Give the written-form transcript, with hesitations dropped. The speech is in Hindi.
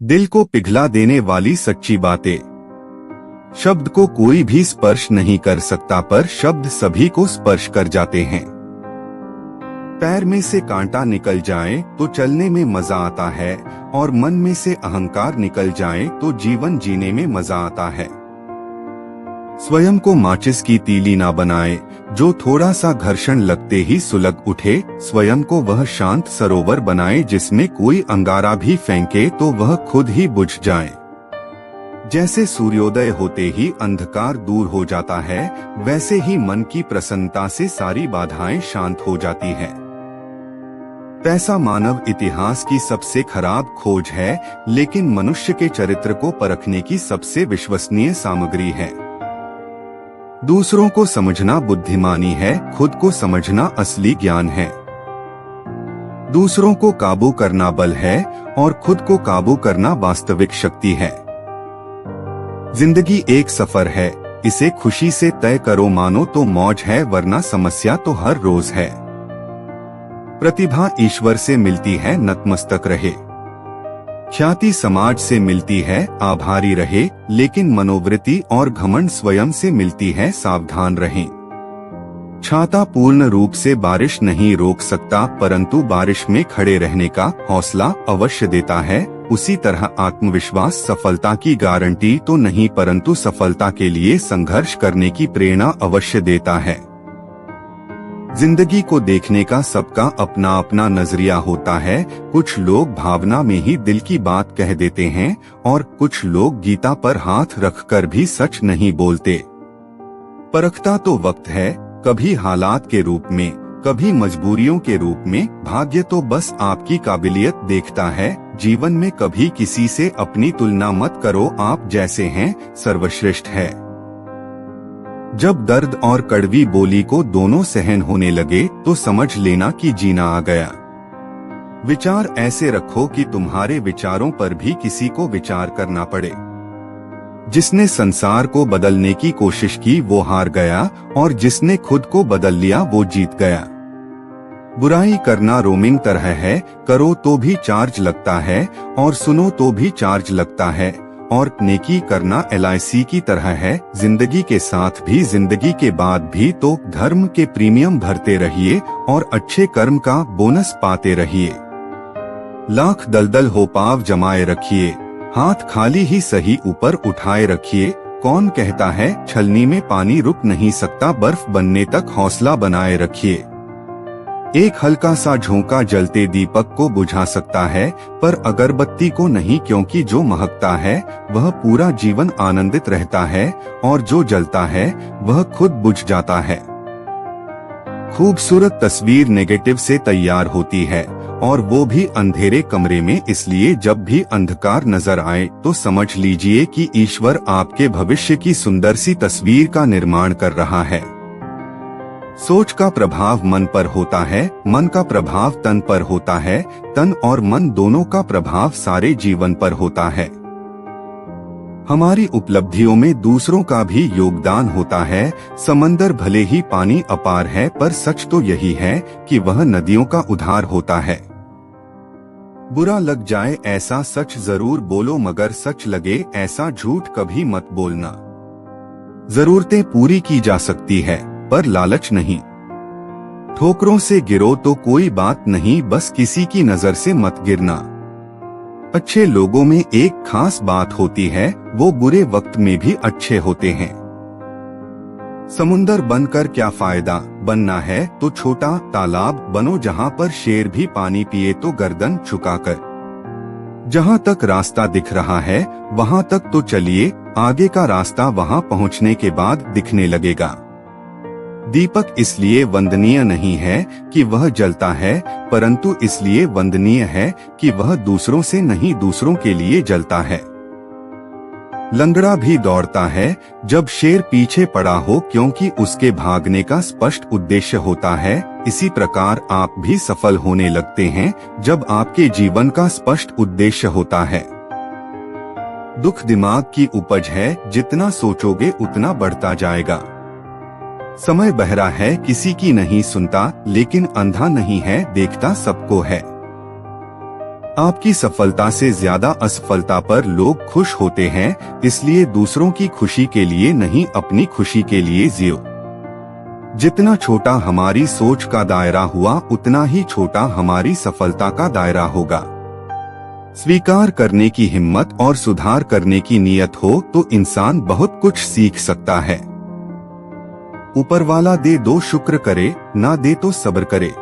दिल को पिघला देने वाली सच्ची बातें। शब्द को कोई भी स्पर्श नहीं कर सकता, पर शब्द सभी को स्पर्श कर जाते हैं। पैर में से कांटा निकल जाए तो चलने में मजा आता है, और मन में से अहंकार निकल जाए तो जीवन जीने में मजा आता है। स्वयं को माचिस की तीली ना बनाए, जो थोड़ा सा घर्षण लगते ही सुलग उठे। स्वयं को वह शांत सरोवर बनाए, जिसमें कोई अंगारा भी फेंके तो वह खुद ही बुझ जाए। जैसे सूर्योदय होते ही अंधकार दूर हो जाता है, वैसे ही मन की प्रसन्नता से सारी बाधाएं शांत हो जाती हैं। पैसा मानव इतिहास की सबसे खराब खोज है, लेकिन मनुष्य के चरित्र को परखने की सबसे विश्वसनीय सामग्री है। दूसरों को समझना बुद्धिमानी है, खुद को समझना असली ज्ञान है। दूसरों को काबू करना बल है, और खुद को काबू करना वास्तविक शक्ति है। जिंदगी एक सफर है, इसे खुशी से तय करो, मानो तो मौज है, वरना समस्या तो हर रोज है। प्रतिभा ईश्वर से मिलती है, नतमस्तक रहे। ख्याति समाज से मिलती है, आभारी रहे। लेकिन मनोवृत्ति और घमंड स्वयं से मिलती है, सावधान रहें। छाता पूर्ण रूप से बारिश नहीं रोक सकता, परंतु बारिश में खड़े रहने का हौसला अवश्य देता है। उसी तरह आत्मविश्वास सफलता की गारंटी तो नहीं, परंतु सफलता के लिए संघर्ष करने की प्रेरणा अवश्य देता है। जिंदगी को देखने का सबका अपना अपना नजरिया होता है। कुछ लोग भावना में ही दिल की बात कह देते हैं, और कुछ लोग गीता पर हाथ रखकर भी सच नहीं बोलते। परखता तो वक्त है, कभी हालात के रूप में, कभी मजबूरियों के रूप में। भाग्य तो बस आपकी काबिलियत देखता है। जीवन में कभी किसी से अपनी तुलना मत करो, आप जैसे हैं सर्वश्रेष्ठ है। जब दर्द और कड़वी बोली को दोनों सहन होने लगे, तो समझ लेना कि जीना आ गया। विचार ऐसे रखो कि तुम्हारे विचारों पर भी किसी को विचार करना पड़े। जिसने संसार को बदलने की कोशिश की वो हार गया, और जिसने खुद को बदल लिया वो जीत गया। बुराई करना रोमिंग तरह है, करो तो भी चार्ज लगता है, और सुनो तो भी चार्ज लगता है। और नेकी करना LIC की तरह है, जिंदगी के साथ भी जिंदगी के बाद भी। तो धर्म के प्रीमियम भरते रहिए, और अच्छे कर्म का बोनस पाते रहिए। लाख दलदल हो पाव जमाए रखिए, हाथ खाली ही सही ऊपर उठाए रखिए। कौन कहता है छलनी में पानी रुक नहीं सकता, बर्फ बनने तक हौसला बनाए रखिए। एक हल्का सा झोंका जलते दीपक को बुझा सकता है, पर अगरबत्ती को नहीं, क्योंकि जो महकता है वह पूरा जीवन आनंदित रहता है, और जो जलता है वह खुद बुझ जाता है। खूबसूरत तस्वीर नेगेटिव से तैयार होती है, और वो भी अंधेरे कमरे में। इसलिए जब भी अंधकार नजर आए तो समझ लीजिए कि ईश्वर आपके भविष्य की सुंदर सी तस्वीर का निर्माण कर रहा है। सोच का प्रभाव मन पर होता है, मन का प्रभाव तन पर होता है, तन और मन दोनों का प्रभाव सारे जीवन पर होता है। हमारी उपलब्धियों में दूसरों का भी योगदान होता है। समंदर भले ही पानी अपार है, पर सच तो यही है कि वह नदियों का उद्धार होता है। बुरा लग जाए ऐसा सच जरूर बोलो, मगर सच लगे ऐसा झूठ कभी मत बोलना। जरूरतें पूरी की जा सकती है, पर लालच नहीं। ठोकरों से गिरो तो कोई बात नहीं, बस किसी की नजर से मत गिरना। अच्छे लोगों में एक खास बात होती है, वो बुरे वक्त में भी अच्छे होते हैं। समुंदर बनकर क्या फायदा, बनना है तो छोटा तालाब बनो, जहाँ पर शेर भी पानी पिए तो गर्दन झुकाकर। जहाँ तक रास्ता दिख रहा है वहाँ तक तो चलिए, आगे का रास्ता वहाँ पहुँचने के बाद दिखने लगेगा। दीपक इसलिए वंदनीय नहीं है कि वह जलता है, परंतु इसलिए वंदनीय है कि वह दूसरों से नहीं, दूसरों के लिए जलता है। लंगड़ा भी दौड़ता है जब शेर पीछे पड़ा हो, क्योंकि उसके भागने का स्पष्ट उद्देश्य होता है। इसी प्रकार आप भी सफल होने लगते हैं जब आपके जीवन का स्पष्ट उद्देश्य होता है। दुख दिमाग की उपज है, जितना सोचोगे उतना बढ़ता जाएगा। समय बहरा है, किसी की नहीं सुनता, लेकिन अंधा नहीं है, देखता सबको है। आपकी सफलता से ज्यादा असफलता पर लोग खुश होते हैं, इसलिए दूसरों की खुशी के लिए नहीं, अपनी खुशी के लिए जियो। जितना छोटा हमारी सोच का दायरा हुआ, उतना ही छोटा हमारी सफलता का दायरा होगा। स्वीकार करने की हिम्मत और सुधार करने की नीयत हो तो इंसान बहुत कुछ सीख सकता है। ऊपर वाला दे दो शुक्र करे, ना दे तो सब्र करे।